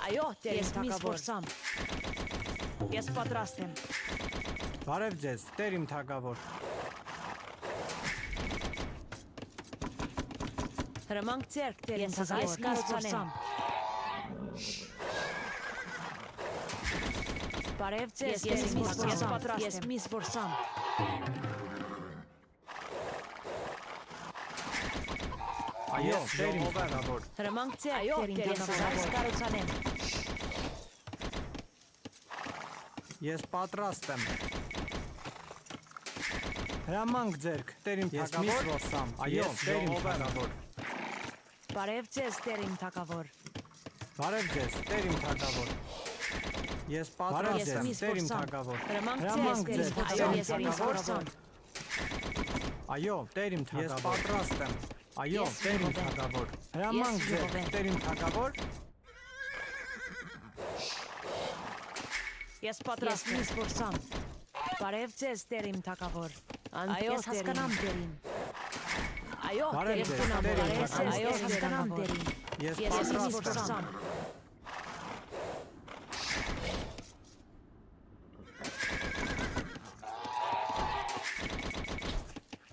Այո, տերին թագավոր։ Ես պատրաստ եմ։ Բարև ձեզ, տեր իմ թագավոր։ Հրամանք ձեռք, տերին թագավոր։ Ես կառուցանեմ։ Բարև ձեզ, ես պատրաստ եմ։ Ես միս որսամ։ Այո, տեր իմ թագավոր։ Հրամանք ձեռք, տերին թագավոր։ Ես կառուցանեմ։ Ես պատրաստ եմ։ Հրամանք ձեռք, տեր իմ թագավոր։ Ես միս որսամ։ Այո, տեր իմ թագավոր։ Բարև ձեզ, տերին թագավոր։ Բարև ձեզ, տեր իմ թագավոր։ Ես պատրաստ եմ, տեր իմ թագավոր։ Հրամանք ձեզ, տերին թագավոր։ Այո, տեր իմ թագավոր։ Ես պատրաստ եմ։ Այո, տեր իմ թագավոր։ Հրամանք ձեզ, տեր իմ թագավոր։ Ես պատրաստ եմ որսամ։ Բարև ձեզ, տերին թագավոր։ Այո, հասկանամ տերին։ Այո, հասկանամ տերին։ Ես պատրաստ եմ։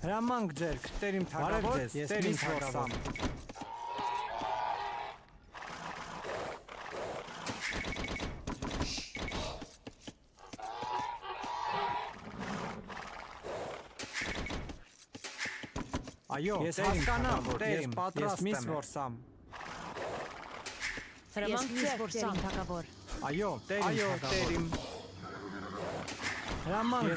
Հրամանք ձեռք, տեր իմ թագավոր, ես միս որսամ։ Այո, ես հասկանամ, տեր իմ, ես միս որսամ։ Հրամանք ձեռք, տերին թագավոր։ Այո, տեր իմ։ Հրամանք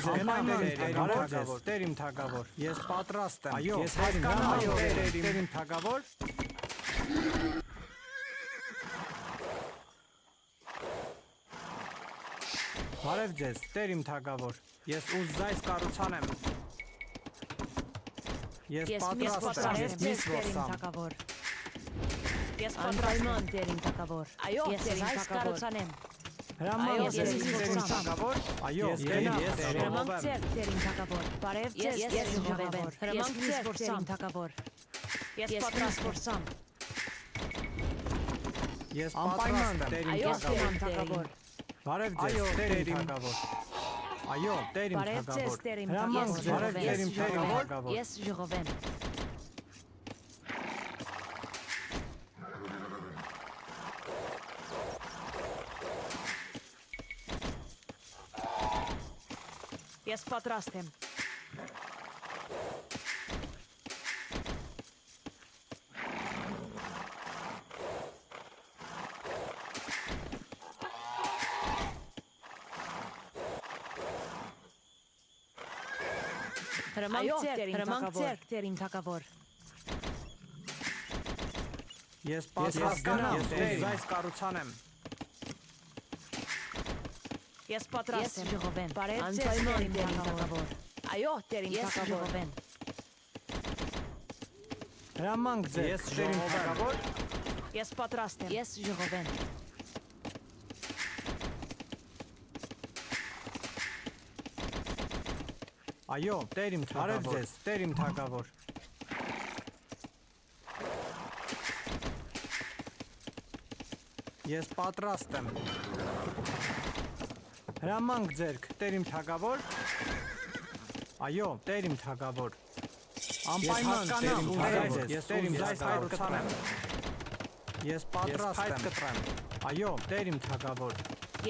ձեռք, տեր իմ թագավոր։ Ես պատրաստ եմ։ Այո, ես հասկանամ, տեր իմ թագավոր։ Բարև ձեզ, տեր իմ թագավոր։ Ես ուզայս կառուցանեմ։ Ես պատրաստ եմ, ես միս որսամ։ Ես պատրաստ տերին թագավոր։ Այո, ես կառուցանեմ։ Հրամանք ձեզ, տեր իմ թագավոր։ Այո, ես հրամանք ձեռք, տերին թագավոր։ Բարև ձեզ, ես ժողովեմ։ Հրամանք ձեռք, տերին թագավոր։ Ես պատրաստ որսամ։ Ես պատրաստ եմ, տեր իմ թագավոր։ Բարև ձեզ, տեր իմ թագավոր։ Այո, տեր իմ թագավոր։ Հրամանք ձեզ, տեր իմ թագավոր։ Ես ժողովեմ։ Ես պատրաստ եմ։ Հրամանք ձեռք, տերին թագավոր։ Ես պատրաստ եմ, ես կառուցանեմ։ Ես պատրաստ եմ ժողովեմ։ Բարև ձեզ, տերին թագավոր։ Այո, տերին թագավոր։ Հրամանք ձեզ, տեր իմ թագավոր։ Ես պատրաստ եմ։ Ես ժողովեմ։ Այո, տեր իմ թագավոր։ Բարև ձեզ, տեր իմ թագավոր։ Ես պատրաստ եմ։ Հրամանք ձեռք, տեր իմ թագավոր։ Այո, տեր իմ թագավոր։ Անպայման հասկանամ, ես տեր իմ կառուցանեմ։ Ես պատրաստ եմ։ Այո, տեր իմ թագավոր։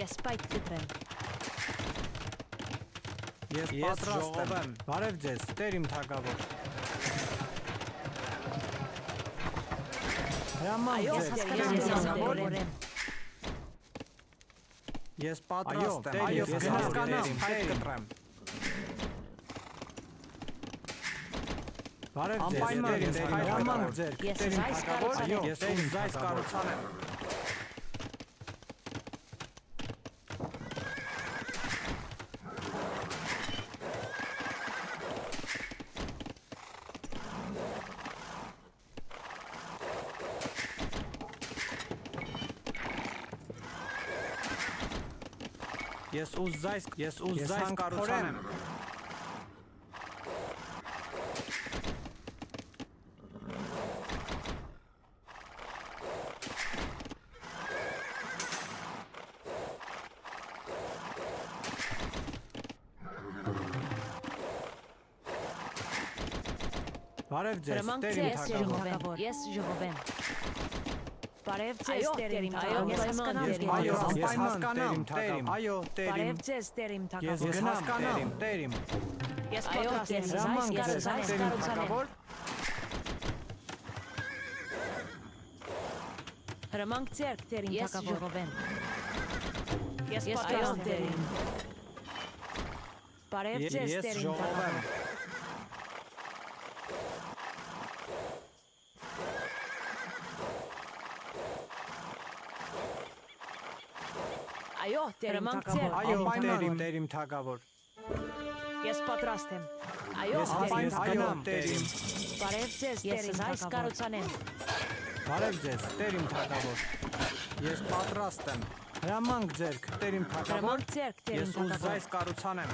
Ես պայթ կտրեմ։ Ես պատրաստ եմ։ Բարև ձեզ, տեր իմ թագավոր։ Հրամանք ձեզ, տեր իմ թագավոր։ Ես պատրաստ եմ, ես հասկանամ, պայթ կտրեմ։ Բարև ձեզ, հրամանք ձեզ, տեր իմ թագավոր։ Ես ուզայս կառուցանեմ։ Ես ուզայս կառուցանեմ։ Բարև ձեզ, Հրամանք տերիմ ձեզ թագավոր։ թագավոր։ Ես ժողովեմ։ Բարև ձեզ տերիմ Ես թագավոր։ այո, տերիմ Ես թագավոր։ հասկանամ Այո, տերիմ տերիմ։ թագավոր։ Ես հասկանամ, տերիմ։ Ես Այո, պատրաստ եմ հրամանք ձեզ, տերիմ թագավոր։ Հրամանք ձեր տերիմ թագավոր։ Ես ժողովեմ։ Ես պատրաստ եմ։ Բարև ձեզ Ես տերիմ ժողովեմ։ թագավոր։ Այո, տերիմ թագավոր։ Այո, տերիմ թագավոր։ Ես պատրաստ եմ։ Այո, Ես հասկանամ, տերիմ։ Բարև ձեզ տերիմ թագավոր։ Բարև ձեզ, տերիմ թագավոր։ Ես պատրաստ եմ։ Հրամանք ձերք, տերիմ թագավոր։ Հրամանք ձերք, տերիմ Ես թագավոր։ ուզայս կառուցանեմ։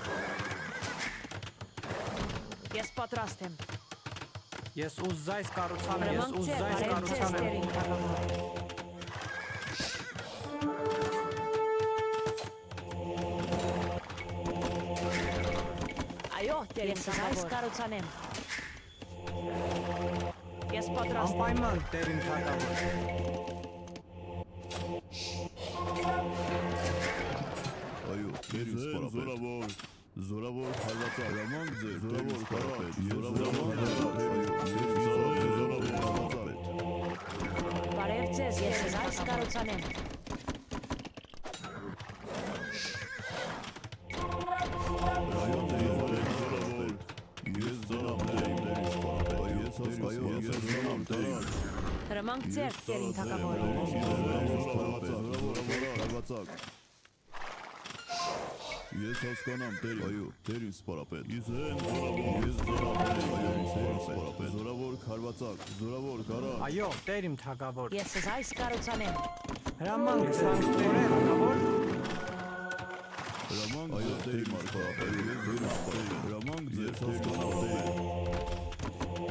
Ես պատրաստ եմ։ Ես ուզայս կառուցանեմ, ես Հրամանք ձեր, ուզայս բարև ձեզ կառուցանեմ։ տերիմ թագավոր։ Այո, տերիմ թագավոր։ Կառուցանեմ։ Ես պատրաստ եմ։ Անպայման, տերիմ թագավոր։ Այո, տերիմ զորավոր, զորավոր հարվածա, հրամանք ձեր, զորավոր կարապետ, զորավոր հարվածապետ։ Բարև ձեզ, ես այս կառուցանեմ։ Հրամանք ձեր տերիմ թագավոր։ Ես հասկանամ տերիմ, այո, տերիմ սպարապետ։ Ես զորավոր, զորավոր քարվածակ, զորավոր կարա։ Այո, տերիմ թագավոր։ Ես այս կառուցանեմ։ Հրամանք ձեզ, տերիմ թագավոր։ Հրամանք այո, տերիմ սպարապետ, ես տերիմ սպարապետ, հրամանք ձեր հասկանամ տերիմ։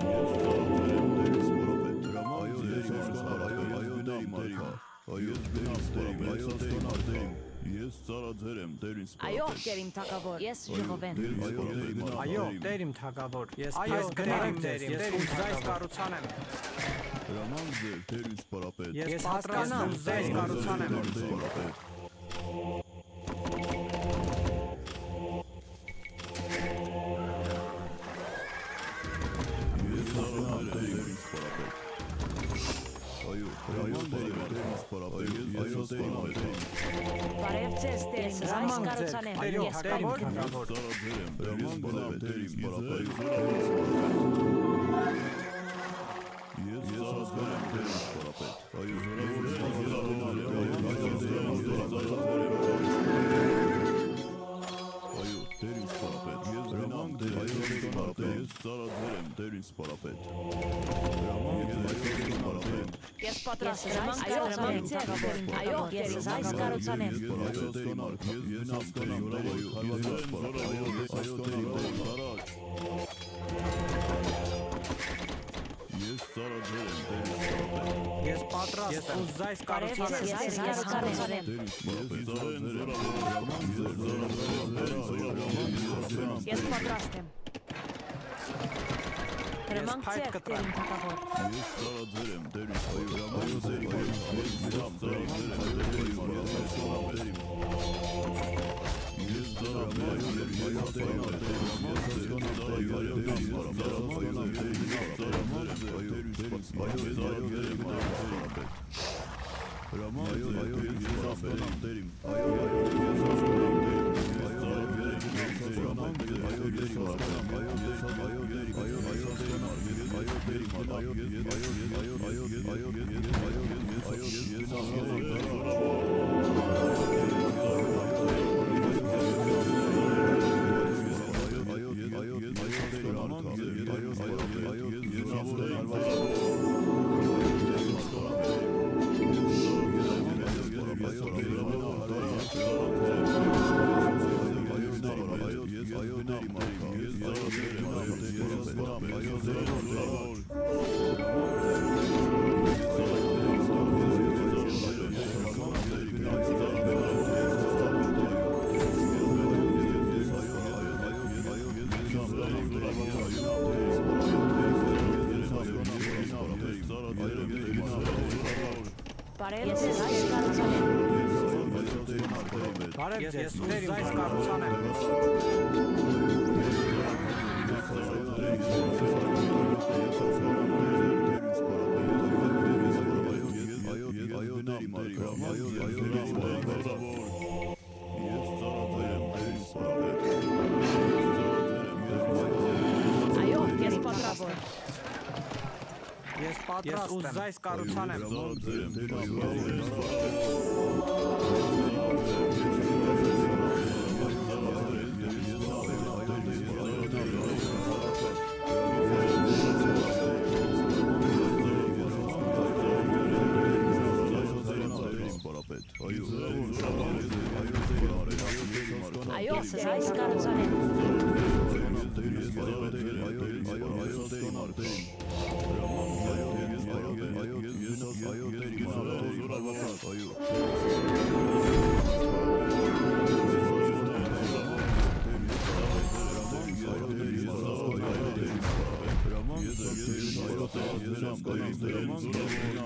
Ես ծառայեմ տերիմ սպարապետ, հրամանք ձեր հասկանամ, այո, տերիմ արքա, այո, տերիմ սպարապետ, այո, տերիմ տերիմ։ Ես ծառայել եմ տերին Այո, սպարապետ։ տերիմ թագավոր։ Ես ժողովեմ։ Այո, տերիմ թագավոր։ Ես այո, գրեմ ձեզ, ես ուզայս կառուցանեմ։ Հրամանք ձեր տերին սպարապետ։ Ես հասկանամ, ուզայս կառուցանեմ։ Ես ծառայել եմ տերին սպարապետ։ Այո, հրամանք ձեր տերին սպարապետ, այո, տերին արքա։ Բարև ձեզ, տերիմ այս կառուցանեմ։ Այո, Ես տերիմ պատրաստ եմ։ թագավոր։ Ծառայել եմ հրամանք ձեր տերին սպարապետ։ Ես ծառայել եմ տերին սպարապետ։ Այո, զորավոր այո, տերին սպարապետ։ Ես հրամանք ձեր այո սպարապետ։ Ես ծառայել եմ տերին սպարապետ։ Հրամանք ձեր այո սպարապետ։ Ես պատրաստ եմ։ Այո, տերիմ թագավոր։ Այո, ես այս կառուցանեմ։ Ես տերին արքա, ես հասկանամ տերին հարվածապետ։ Այո, տերին առաջ։ Ես ծառայել եմ տերին սպարապետ։ Ես պատրաստ եմ, ուզայս Բարև կառուցանեմ։ ձեզ, այս կառուցանեմ։ Ես պատրաստ եմ։ Հրամանք ձեր տերիմ թագավոր։ Ես ծառայել եմ տերին Բարև ձեզ, ուզում այս կառուցան եմ։ Այո, ես պատրաստ եմ։ Ես պատրաստ եմ։ Ես այս կառուցան եմ։ Այո, ես այս կառուցան եմ։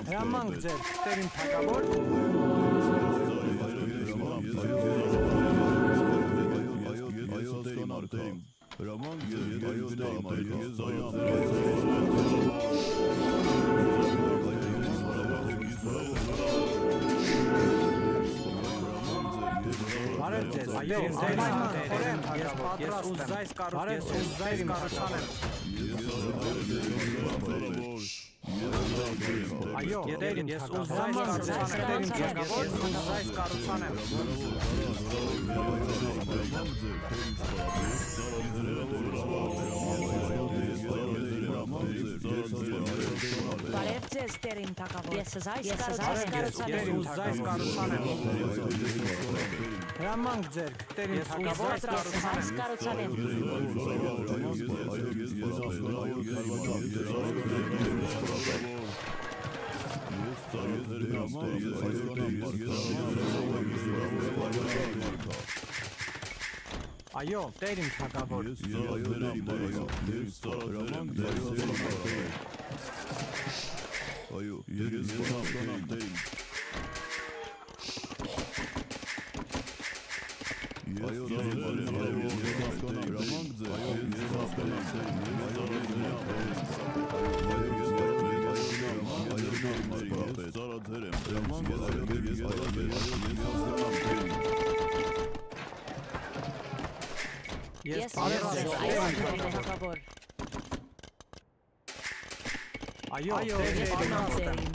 Հրամանք ձեր, տերին թագավոր։ Բարև ձեզ, այո, անպայման ես պատրաստ եմ։ Այս կառուցան եմ։ Այո, ես ուզում այս կառուցան եմ։ Բարև ձեզ, տերին թագավոր։ Ես այս կառուցան եմ։ Հրամանք ձեր, տերին թագավոր, այս կառուցան եմ։ Այո, տերին թագավոր։ Այո, ես հասկանամ տերին։ Այո, Ես այս թագավոր։ Այո, Տերին։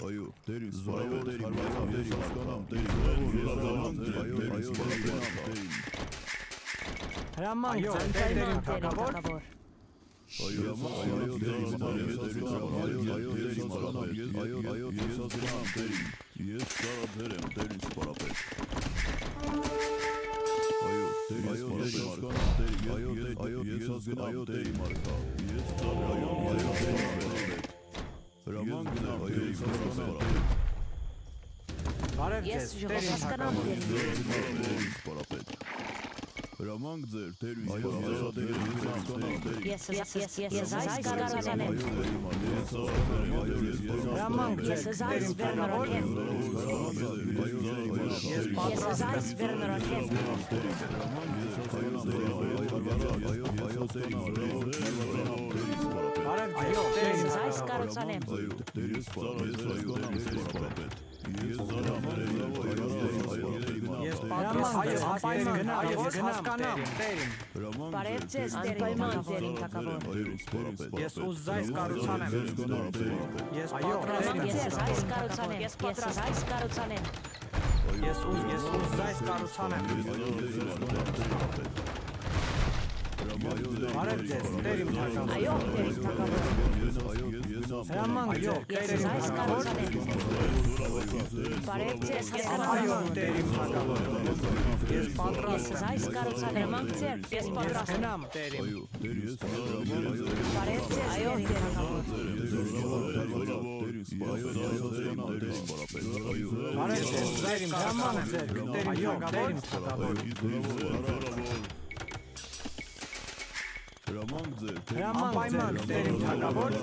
Այո, տերին, զորավոր տերին, հասկանամ տերին, հրամանք ձեր, տերին թագավոր։ Ես ծառաձեր եմ տերին սպարապետ։ Ես հասկանամ տերի մարկա։ Ես ծառայում սպարապետ։ Հրամանք գնամ տերի սպարապետ։ Բարև Ես ձեզ, տերին հասկանամ թագավոր։ Տերի սպարապետ։ Հրամանք ձեր տերին սպարապետ։ Ես այս կառուցան եմ։ Հրամանք ձեր, տերին թագավոր։ Ես այս վերնորոգեմ։ Բարև ձեզ, տերին Այս կառուցան եմ։ Ես պատրաստ եմ, ես հասկանամ, տերին։ Բարև ձեզ, տերին թագավոր։ Ես ուզում կառուցան եմ։ Ես պատրաստ եմ։ Ես այս կառուցան եմ։ Ես այս կառուցան եմ։ Ես ուզում այս կառուցան եմ։ Բարև ձեզ, տերին թագավոր։ Այո, տերին թագավոր։ Հրամանք ձեր, Ես այս կառուցան եմ։ Բարև ձեզ, այո, տերին թագավոր։ Ես պատրաստ եմ։ այս կառուցան եմ։ Ձեր, ես պատրաստ եմ։ Գնամ, տերին։ Բարև ձեզ, այո, տերին թագավոր։ Բարև ձեզ, տերին հրամանք ձեր, տերին թագավոր։ Հրամանք ձեր Հրամանք ձեր, տերին թագավոր։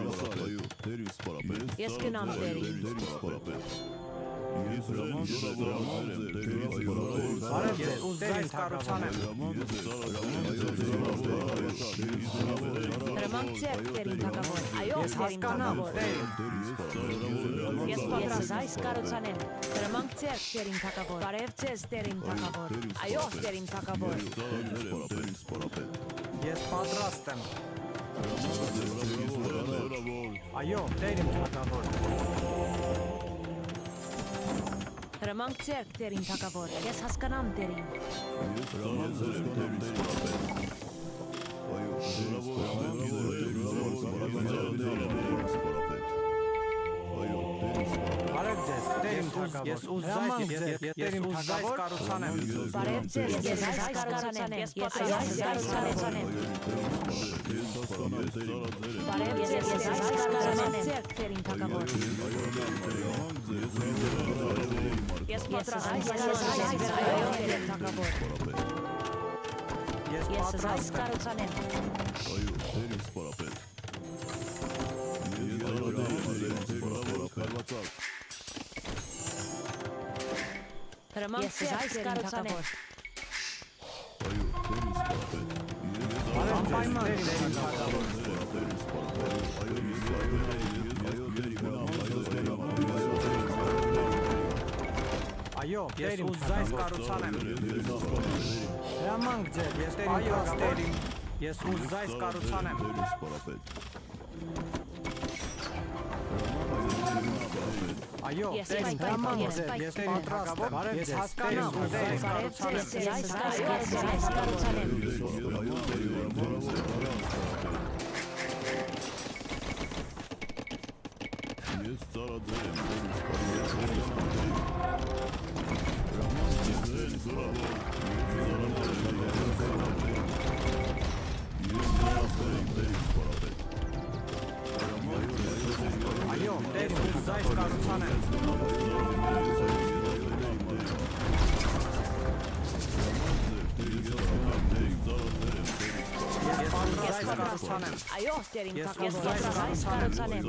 Այո, տերին սպարապետ։ Ես գնամ տերին։ Տերին սպարապետ։ Բարև ձեզ, ուզում կառուցանեմ։ Հրամանք ձեր դերին թակավոր։ Այո, Ես հասկանամ, տեր։ Ես պատրաստ այս կառուցանեմ։ Հրամանք ձեր դերին թակավոր։ Բարև ձեզ դերին թակավոր։ Այո, դերին թակավոր։ Ես պատրաստ եմ։ Այո, տեր իմ թագավոր։ Հրամանք ձեր դերին թակավոր։ Ես հասկանամ դերին։ Բարև ձեզ, տեր իմ թագավոր։ Ես ուզում եմ կառուցանեմ։ Բարև ձեզ, ես այս կառուցանեմ։ Ես պատրաստ եմ։ Բարև ձեզ, ես այս կառուցանեմ։ Ձեր դերին թակավոր։ Ես պատրաստ եմ։ Ես Ես այս պատրաստ եմ։ կառուցանեմ։ Հրամանք ձեր այս կառուցանեմ։ Անպայման տեր իմ թագավոր։ Այո, ես ուզում կառուցանեմ։ Հրամանք ձեր, ես տեր իմ թագավոր։ Ես ուզում կառուցանեմ։ Այո, Ես տեր իմ հրամանք թագավոր, ձեր, ես տեր իմ թագավոր։ Ես հասկանամ, Բարև ձեզ, ես այս կառուցանեմ։ Այո, տեր իմ ուզում կառուցանեմ։ Ես պատրաստ կառուցանեմ։ Այո, դերին Ես թակավոր։ ուզում Ես այս կառուցանեմ։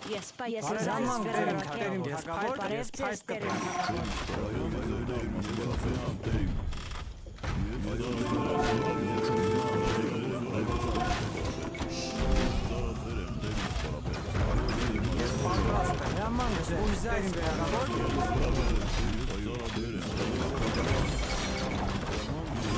Ես այս Հրամանք ձեր իմ թագավոր։ Ես Բարև ես ձեզ փայտ դերին կտամ։ թակավոր։ Ես պատրաստ եմ։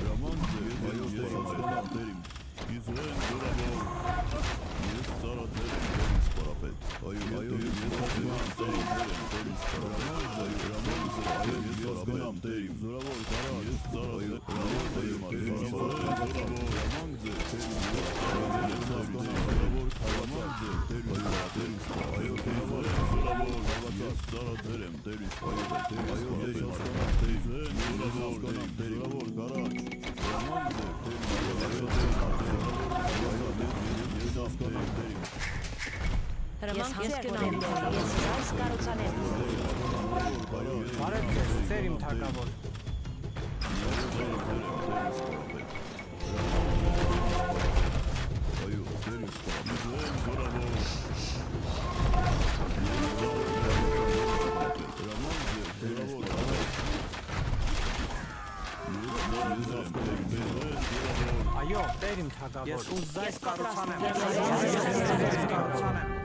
Հրամանք ձեր ուզում թագավոր։ Հրամանք ձեր գնամ։ Ես այս կառուցանեմ։ Բարև ձեզ, ծեր իմ թագավոր։ Այո, տեր իմ թագավոր։ Ես ուզում կառուցանեմ։